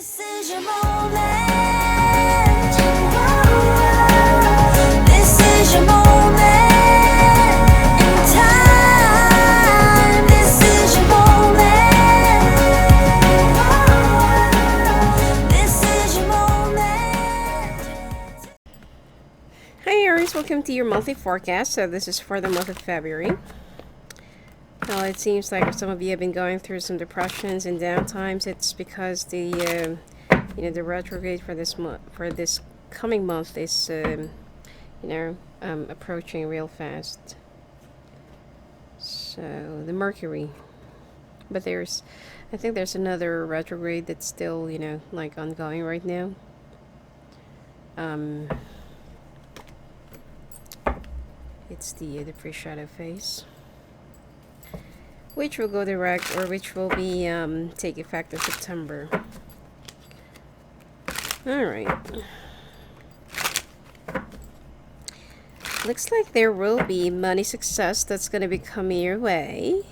This is your moment. This is your moment in time. This is your moment. This is your moment. Hi Aries, welcome to your monthly forecast. So this is for the month of February. Well, it seems like some of you have been going through some depressions and downtimes. It's because the the retrograde for this month, for this coming month, is approaching real fast. So the Mercury, but I think there's another retrograde that's still like ongoing right now. It's the pre-shadow phase, which will go direct, or which will be take effect in September. All right. Looks like there will be money success that's going to be coming your way.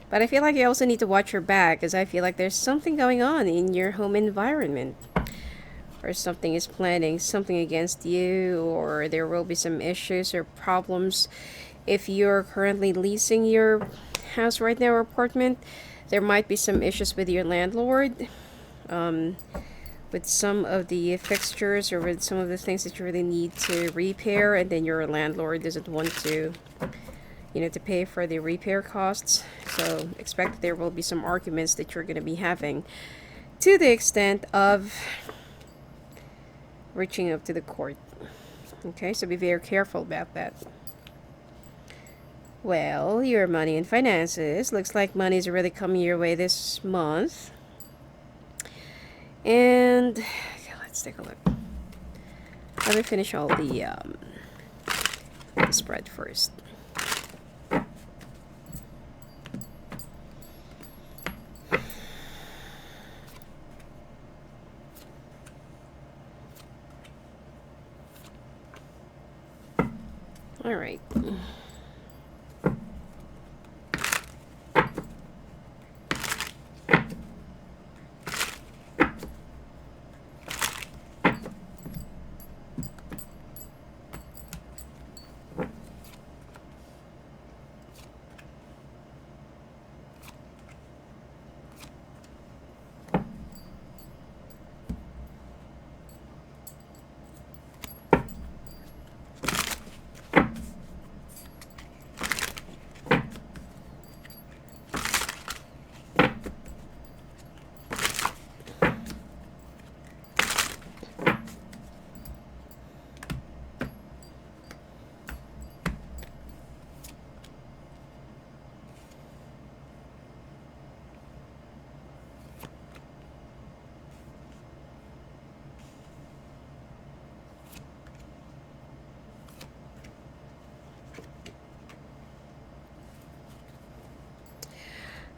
But I feel like you also need to watch your back, because I feel like there's something going on in your home environment. Or something is planning something against you, or there will be some issues or problems. If you're currently leasing your house right now or apartment, there might be some issues with your landlord. With some of the fixtures or with some of the things that you really need to repair, and then your landlord doesn't want to to pay for the repair costs. So expect that there will be some arguments that you're going to be having, to the extent of reaching up to the court. Okay, so be very careful about that. Well, your money and finances, looks like money is really coming your way this month. And okay, let's take a look. Let me finish all the spread first. All right.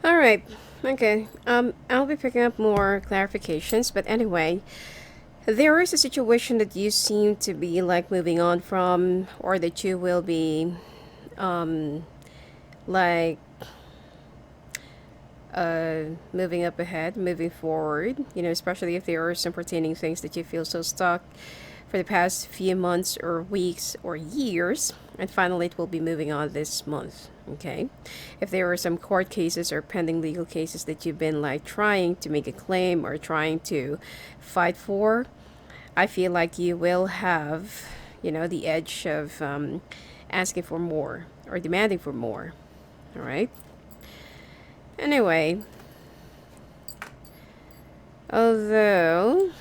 All right. Okay. I'll be picking up more clarifications, but anyway, there is a situation that you seem to be like moving on from, or that you will be like moving up ahead, moving forward, especially if there are some pertaining things that you feel so stuck for the past few months or weeks or years, and finally it will be moving on this month. Okay, if there are some court cases or pending legal cases that you've been like trying to make a claim or trying to fight for, I feel like you will have the edge of asking for more or demanding for more. All right. Anyway, although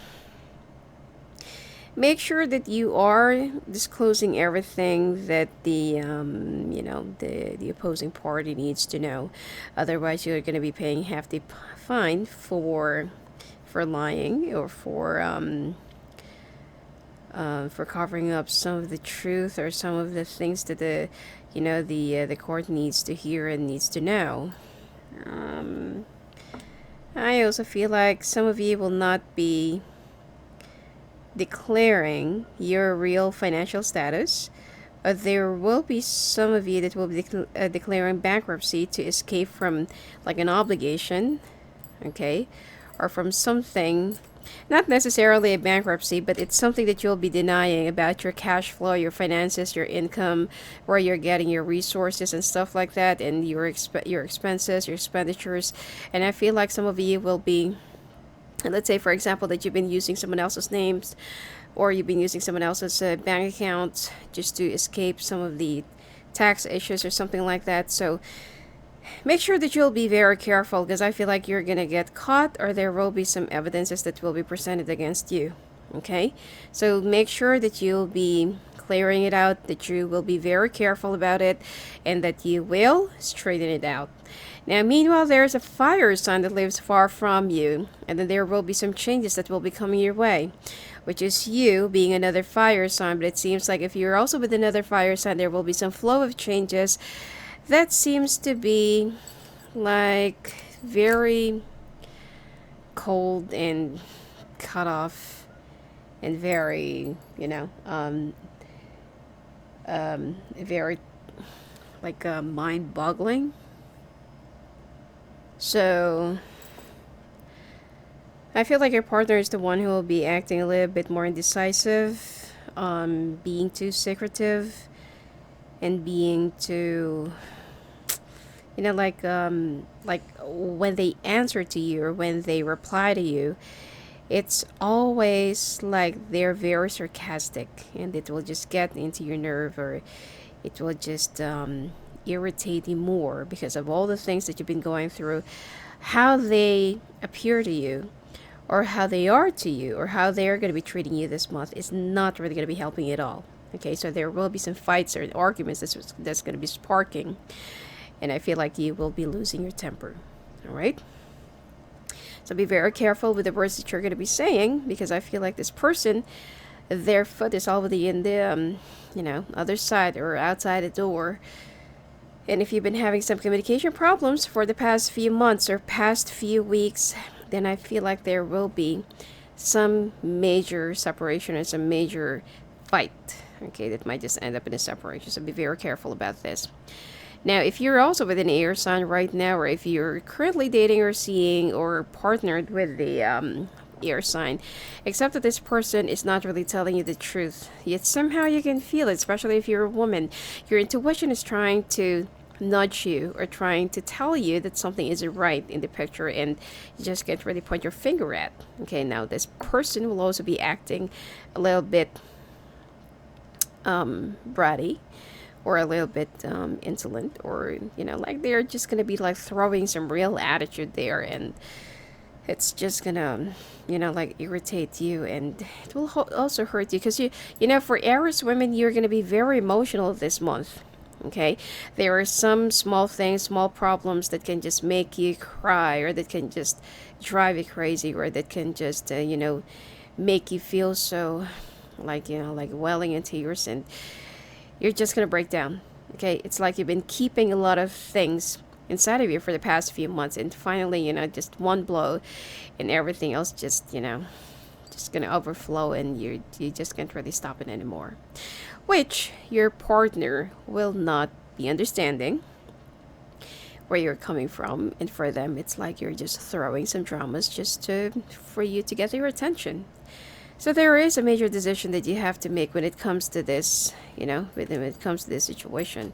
make sure that you are disclosing everything that the the opposing party needs to know. Otherwise, you're going to be paying hefty fine for lying, or for covering up some of the truth or some of the things that the court needs to hear and needs to know. I also feel like some of you will not be declaring your real financial status. There will be some of you that will be declaring bankruptcy to escape from like an obligation, okay, or from something Not necessarily a bankruptcy, but it's something that you'll be denying about your cash flow, your finances, your income, where you're getting your resources and stuff like that, and your expenses, your expenditures. And I feel like some of you will be, let's say, for example, that you've been using someone else's names, or you've been using someone else's bank accounts just to escape some of the tax issues or something like that. So make sure that you'll be very careful, because I feel like you're gonna get caught, or there will be some evidences that will be presented against you. Okay, so make sure that you'll be clearing it out, that you will be very careful about it, and that you will straighten it out. Now, meanwhile, there's a fire sign that lives far from you, and then there will be some changes that will be coming your way, which is you being another fire sign. But it seems like if you're also with another fire sign, there will be some flow of changes that seems to be like very cold and cut off, and very, very like mind boggling. So I feel like your partner is the one who will be acting a little bit more indecisive, being too secretive, and being too, like when they answer to you or when they reply to you, it's always like they're very sarcastic, and it will just get into your nerve, or it will just irritate you more because of all the things that you've been going through. How they appear to you, or how they are to you, or how they're going to be treating you this month is not really going to be helping you at all. Okay, so there will be some fights or arguments that's going to be sparking, and I feel like you will be losing your temper. All right, so be very careful with the words that you're going to be saying, because I feel like this person, their foot is already in the other side or outside the door. And if you've been having some communication problems for the past few months or past few weeks, then I feel like there will be some major separation or some major fight, okay, that might just end up in a separation. So be very careful about this. Now, if you're also with an air sign right now, or if you're currently dating or seeing or partnered with the air sign, except that this person is not really telling you the truth, yet somehow you can feel it, especially if you're a woman. Your intuition is trying to nudge you or trying to tell you that something isn't right in the picture, and you just can't really point your finger at. Okay, now this person will also be acting a little bit bratty, or a little bit insolent, or like they're just gonna be like throwing some real attitude there, and it's just gonna like irritate you, and it will also hurt you, because for Aries women, you're gonna be very emotional this month. Okay, there are some small things, small problems that can just make you cry, or that can just drive you crazy, or that can just make you feel so like like welling in tears, and you're just gonna break down. Okay, it's like you've been keeping a lot of things inside of you for the past few months, and finally just one blow, and everything else just just gonna overflow, and you just can't really stop it anymore, which your partner will not be understanding where you're coming from. And for them, it's like you're just throwing some dramas just for you to get their attention. So there is a major decision that you have to make when it comes to this, when it comes to this situation.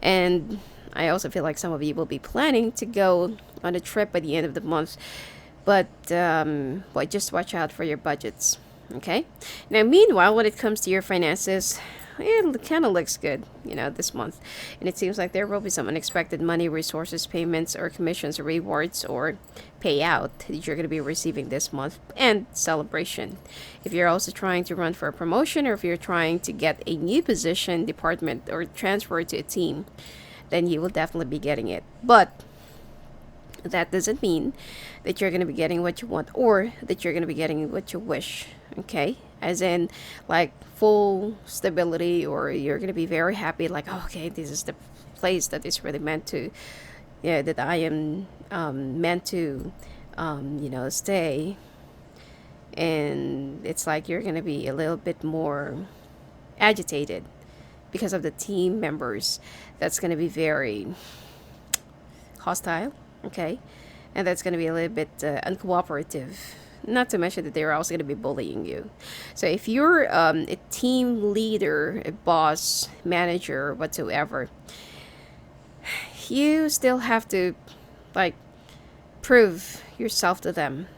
And I also feel like some of you will be planning to go on a trip by the end of the month, but just watch out for your budgets. Okay. Now, meanwhile, when it comes to your finances, it kind of looks good, this month. And it seems like there will be some unexpected money, resources, payments, or commissions, or rewards, or payout that you're going to be receiving this month, and celebration. If you're also trying to run for a promotion, or if you're trying to get a new position, department, or transfer to a team, then you will definitely be getting it. But that doesn't mean that you're going to be getting what you want, or that you're going to be getting what you wish. Okay, as in like full stability, or you're going to be very happy, like, oh, okay, this is the place that is really meant to, that I am meant to stay. And it's like you're going to be a little bit more agitated because of the team members that's going to be very hostile. Okay, and that's going to be a little bit uncooperative. Not to mention that they're also going to be bullying you. So if you're a team leader, a boss, manager, whatsoever, you still have to like prove yourself to them,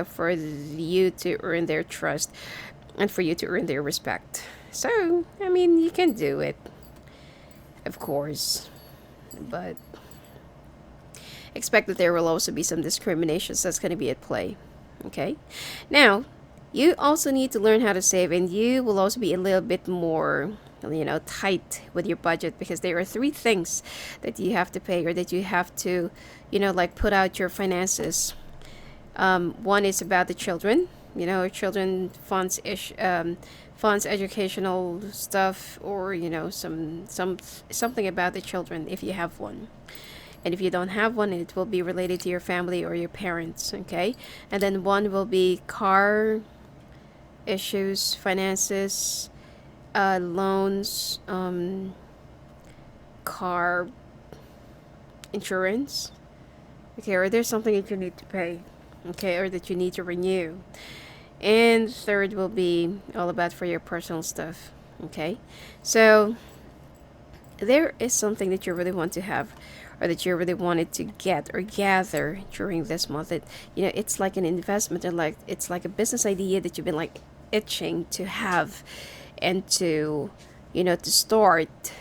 for you to earn their trust and for you to earn their respect. So, I mean, you can do it, of course, but expect that there will also be some discriminations that's going to be at play. Okay? Now, you also need to learn how to save, and you will also be a little bit more, tight with your budget, because there are three things that you have to pay, or that you have to, like put out your finances. One is about the children, children funds funds, educational stuff, or something about the children if you have one. And if you don't have one, it will be related to your family or your parents, okay? And then one will be car issues, finances, loans, car insurance, okay? Or there's something that you need to pay, okay? Or that you need to renew. And third will be all about for your personal stuff, okay? So there is something that you really want to have, or that you really wanted to get or gather during this month. That it's like an investment, or like it's like a business idea that you've been like itching to have, and to to start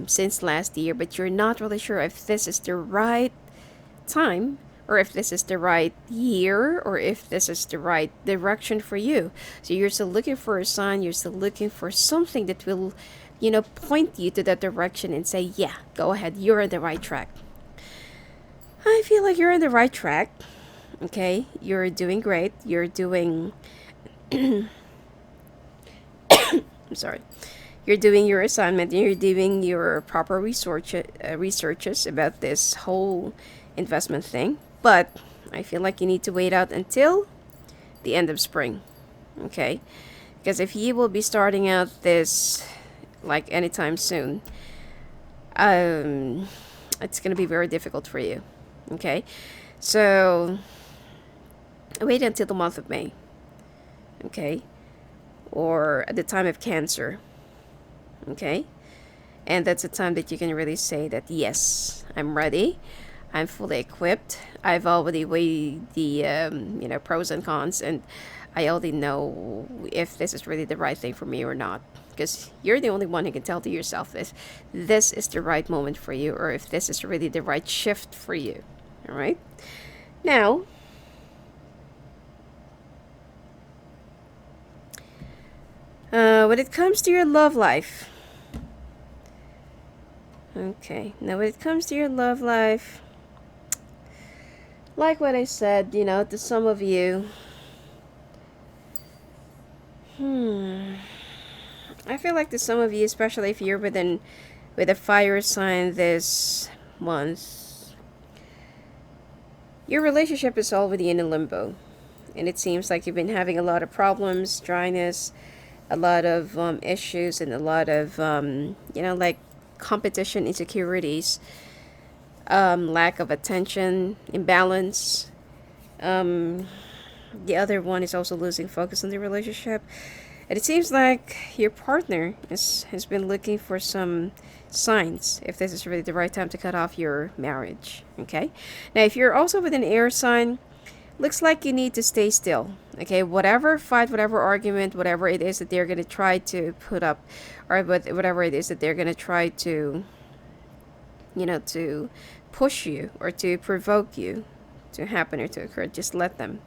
since last year, but you're not really sure if this is the right time, or if this is the right year, or if this is the right direction for you. So you're still looking for a sign, you're still looking for something that will point you to that direction and say, yeah, go ahead, you're on the right track. I feel like you're on the right track. Okay, you're doing great. You're doing I'm sorry. You're doing your assignment, and you're doing your proper researches about this whole investment thing. But I feel like you need to wait out until the end of spring. Okay, because if you will be starting out this like anytime soon, it's going to be very difficult for you. Okay, so wait until the month of May. Okay, or at the time of Cancer. Okay, and that's a time that you can really say that, yes, I'm ready, I'm fully equipped, I've already weighed the pros and cons, and I already know if this is really the right thing for me or not. Because you're the only one who can tell to yourself if this is the right moment for you, or if this is really the right shift for you. All right? Now, when it comes to your love life. Okay, now when it comes to your love life, like what I said, to some of you, I feel like to some of you, especially if you're with a fire sign this month, your relationship is already in a limbo. And it seems like you've been having a lot of problems, dryness, a lot of issues, and a lot of, like competition insecurities, lack of attention, imbalance. The other one is also losing focus on the relationship. And it seems like your partner has been looking for some signs if this is really the right time to cut off your marriage. Okay? Now, if you're also with an air sign, looks like you need to stay still. Okay? Whatever fight, whatever argument, whatever it is that they're going to try to put up, or whatever it is that they're going to try to, to push you or to provoke you to happen or to occur, just let them.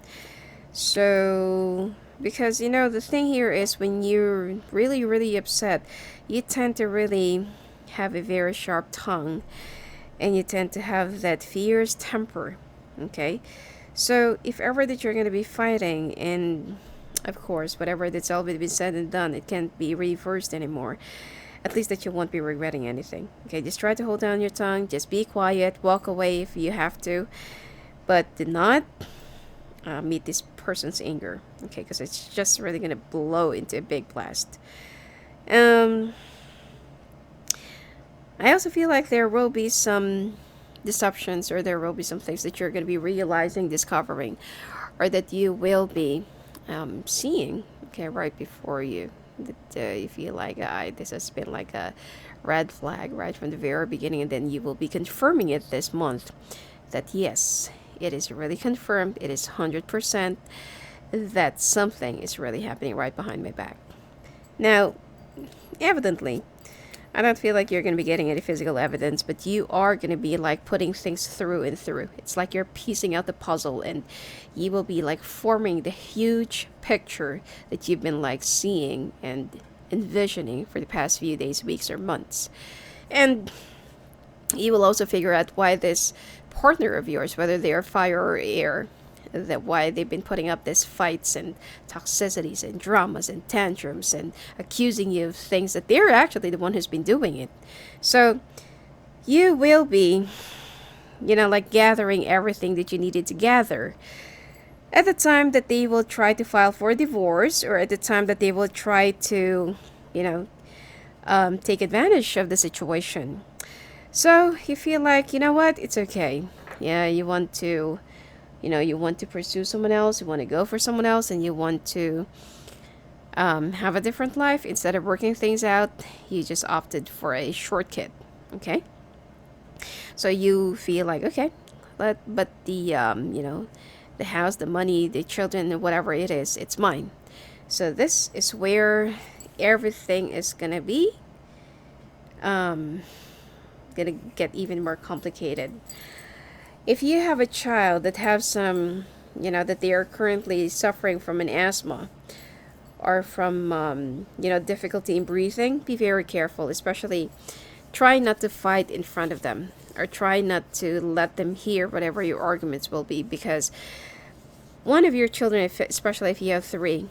So, because the thing here is, when you're really, really upset, you tend to really have a very sharp tongue, and you tend to have that fierce temper. Okay, so if ever that you're going to be fighting, and of course whatever that's already been said and done, it can't be reversed anymore, at least that you won't be regretting anything. Okay, just try to hold down your tongue, just be quiet, walk away if you have to, but do not meet this person's anger, okay, because it's just really going to blow into a big blast. I also feel like there will be some deceptions, or there will be some things that you're going to be realizing, discovering, or that you will be seeing, okay, right before you. That you feel like this has been like a red flag right from the very beginning, and then you will be confirming it this month that yes, it is really confirmed, it is 100% that something is really happening right behind my back. Now, evidently, I don't feel like you're going to be getting any physical evidence, but you are going to be like putting things through and through. It's like you're piecing out the puzzle, and you will be like forming the huge picture that you've been like seeing and envisioning for the past few days, weeks, or months. And you will also figure out why this partner of yours, whether they are fire or air, that why they've been putting up these fights and toxicities and dramas and tantrums and accusing you of things that they're actually the one who's been doing it. So you will be, like gathering everything that you needed to gather at the time that they will try to file for divorce, or at the time that they will try to, take advantage of the situation. So you feel like, you know what, it's okay. Yeah, you want to pursue someone else, you want to go for someone else, and you want to have a different life. Instead of working things out, you just opted for a shortcut. Okay, so you feel like, okay, but the house, the money, the children, whatever it is, it's mine. So this is where everything is gonna be gonna get even more complicated. If you have a child that have some, that they are currently suffering from an asthma, or from, difficulty in breathing, be very careful. Especially, try not to fight in front of them, or try not to let them hear whatever your arguments will be, because one of your children, especially if you have three,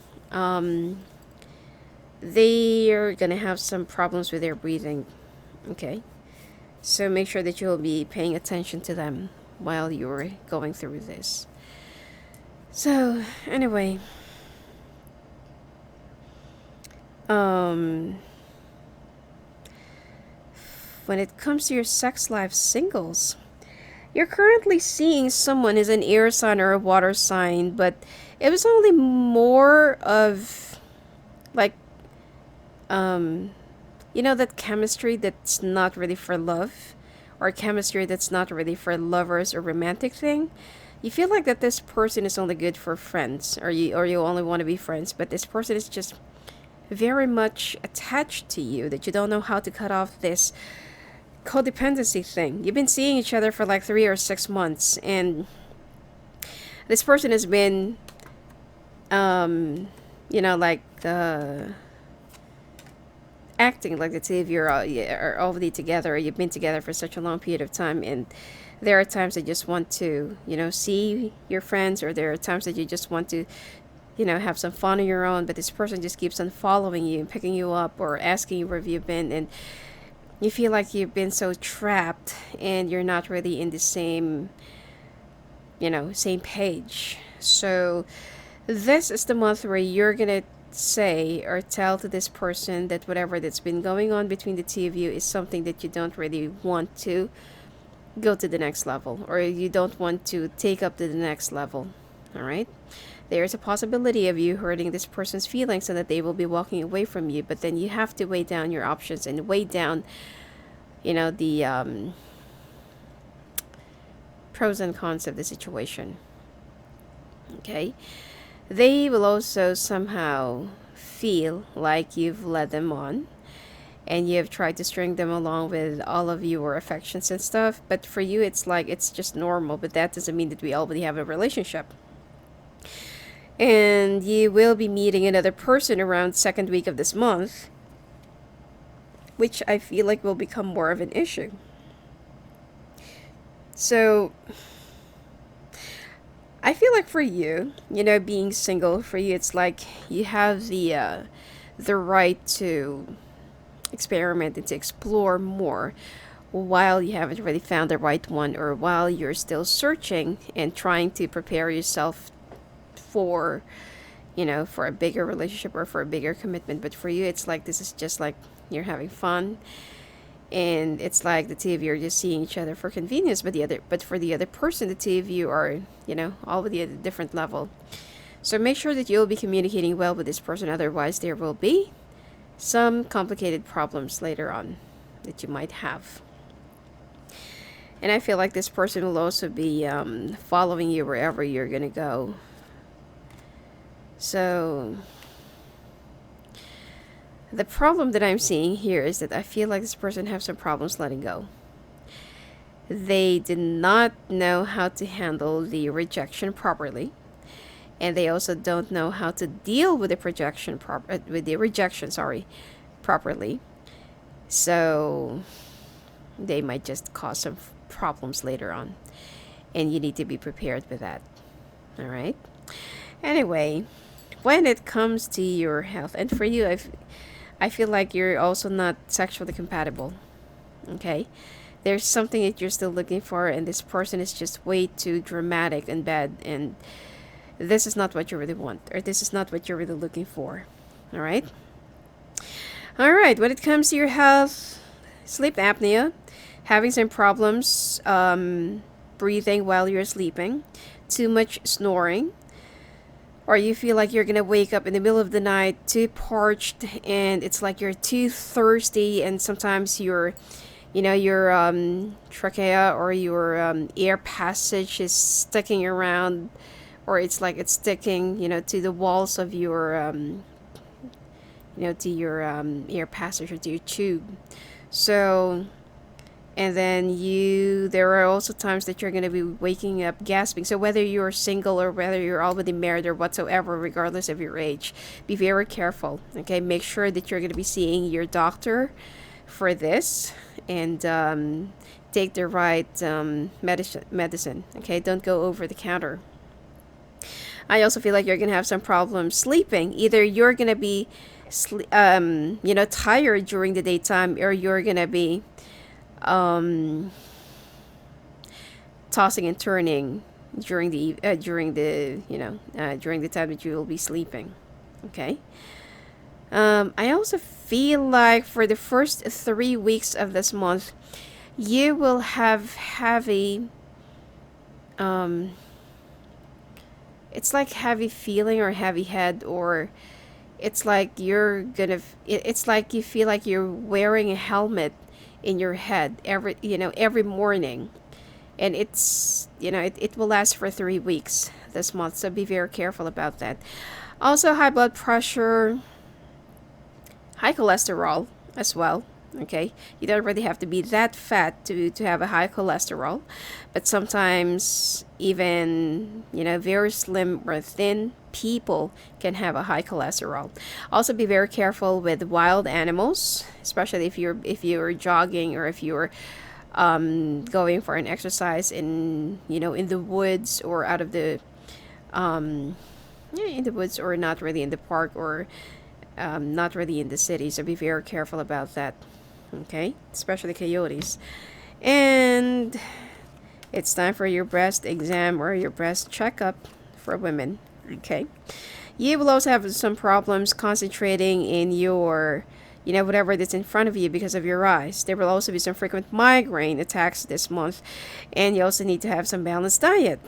they are gonna have some problems with their breathing. Okay, so make sure that you'll be paying attention to them while you're going through this. So anyway, when it comes to your sex life, singles, you're currently seeing someone is an air sign or a water sign, but it was only more of like that chemistry that's not really for love, or chemistry that's not really for lovers or romantic thing. You feel like that this person is only good for friends, or you only want to be friends, but this person is just very much attached to you, that you don't know how to cut off this codependency thing. You've been seeing each other for like 3 or 6 months, and this person has been like acting like the two of you are already together, or you've been together for such a long period of time, and there are times that you just want to, see your friends, or there are times that you just want to, have some fun on your own, but this person just keeps on following you and picking you up or asking you where you've been, and you feel like you've been so trapped and you're not really in the same, same page. So this is the month where you're gonna say or tell to this person that whatever that's been going on between the two of you is something that you don't really want to go to the next level, or you don't want to take up to the next level. All right, there's a possibility of you hurting this person's feelings and that they will be walking away from you, but then you have to weigh down your options and weigh down the pros and cons of the situation. Okay, they will also somehow feel like you've led them on, and you've tried to string them along with all of your affections and stuff, but for you it's like it's just normal, but that doesn't mean that we already have a relationship. And you will be meeting another person around second week of this month, which I feel like will become more of an issue. So I feel like for you, being single, for you it's like you have the right to experiment and to explore more while you haven't really found the right one, or while you're still searching and trying to prepare yourself for for a bigger relationship or for a bigger commitment. But for you it's like this is just like you're having fun, and it's like the two of you are just seeing each other for convenience, but for the other person, the two of you are, already at a different level. So make sure that you'll be communicating well with this person, otherwise there will be some complicated problems later on that you might have. And I feel like this person will also be following you wherever you're gonna go. So the problem that I'm seeing here is that I feel like this person have some problems letting go. They did not know how to handle the rejection properly, and they also don't know how to deal with the rejection, properly. So they might just cause some problems later on, and you need to be prepared with that. All right. Anyway, when it comes to your health, and for you, I feel like you're also not sexually compatible. Okay, there's something that you're still looking for, and this person is just way too dramatic and bad, and this is not what you really want, or this is not what you're really looking for. All right. All right. When it comes to your health, sleep apnea, having some problems breathing while you're sleeping, too much snoring, or you feel like you're gonna wake up in the middle of the night too parched, and it's like you're too thirsty, and sometimes your trachea or your air passage is sticking around, or it's like it's sticking, to the walls of your to your air passage or to your tube. So, and then there are also times that you're going to be waking up gasping. So whether you're single or whether you're already married or whatsoever, regardless of your age, be very careful. Okay, make sure that you're going to be seeing your doctor for this, and take the right medicine. Okay, don't go over the counter. I also feel like you're going to have some problems sleeping. Either you're going to be tired during the daytime, or you're going to be tossing and turning during the time that you will be sleeping. Okay. I also feel like for the first 3 weeks of this month, you will have heavy it's like heavy feeling or heavy head, or it's like it's like you feel like you're wearing a helmet in your head every morning, and it will last for 3 weeks this month, so be very careful about that. Also, high blood pressure, high cholesterol as well. Okay, you don't really have to be that fat to have a high cholesterol, but sometimes even very slim or thin people can have a high cholesterol. Also, be very careful with wild animals, especially if you're jogging, or if you're going for an exercise in the woods, or out of the in the woods, or not really in the park, or not really in the city. So be very careful about that. Okay, especially coyotes. And it's time for your breast exam or your breast checkup for women. Okay, you will also have some problems concentrating in your whatever that's in front of you because of your eyes. There will also be some frequent migraine attacks this month, and you also need to have some balanced diet.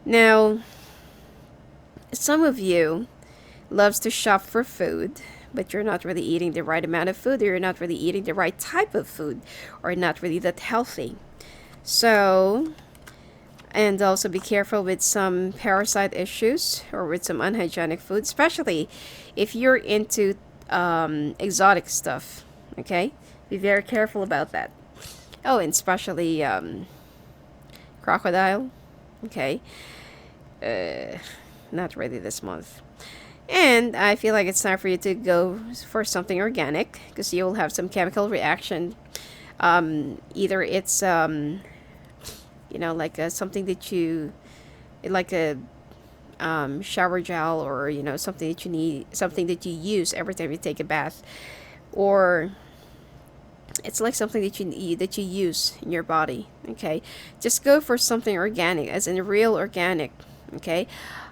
Now, some of you loves to shop for food, but you're not really eating the right amount of food, or you're not really eating the right type of food, or not really that healthy. So, and also be careful with some parasite issues, or with some unhygienic food, especially if you're into exotic stuff. Okay, be very careful about that. Oh, and especially crocodile. Okay, not really this month. And I feel like it's time for you to go for something organic, because you will have some chemical reaction. Either it's like something that you like, a shower gel, or something that you need, something that you use every time you take a bath, or it's like something that you use in your body. Okay, just go for something organic, as in real organic. Okay,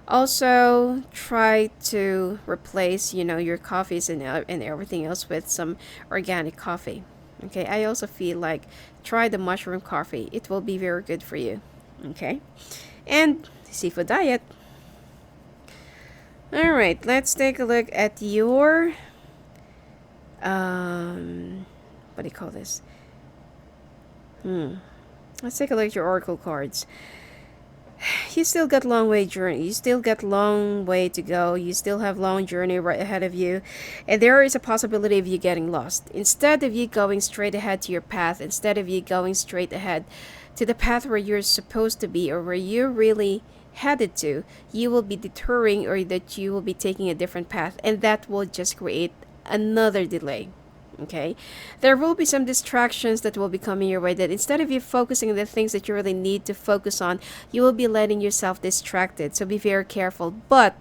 also try to replace your coffees and everything else with some organic coffee. Okay, I also feel like try the mushroom coffee. It will be very good for you. Okay, and seafood diet. All right, let's take a look at your what do you call this? Let's take a look at your oracle cards. You still got long way journey. You still got long way to go. You still have long journey right ahead of you, and there is a possibility of you getting lost. Instead of you going straight ahead to your path, instead of you going straight ahead to the path where you're supposed to be or where you're really headed to, you will be deterring or that you will be taking a different path, and that will just create another delay. Okay, there will be some distractions that will be coming your way, that instead of you focusing on the things that you really need to focus on, you will be letting yourself distracted. So be very careful. But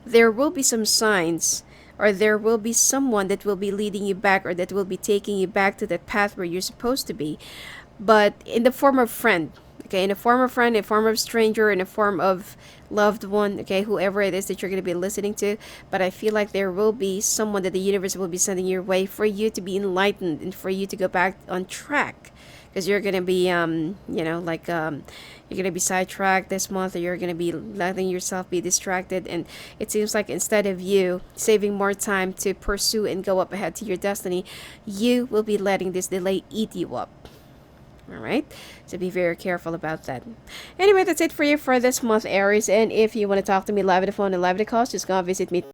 there will be some signs, or there will be someone that will be leading you back, or that will be taking you back to that path where you're supposed to be, but in the form of friend. Okay, in a form of friend, in a form of stranger, in a form of loved one, okay, whoever it is that you're going to be listening to. But I feel like there will be someone that the universe will be sending your way for you to be enlightened and for you to go back on track, because you're going to be you're going to be sidetracked this month, or you're going to be letting yourself be distracted, and it seems like instead of you saving more time to pursue and go up ahead to your destiny, you will be letting this delay eat you up. All right, so be very careful about that. Anyway, that's it for you for this month, Aries. And if you want to talk to me live at the phone and live at the calls, just go visit me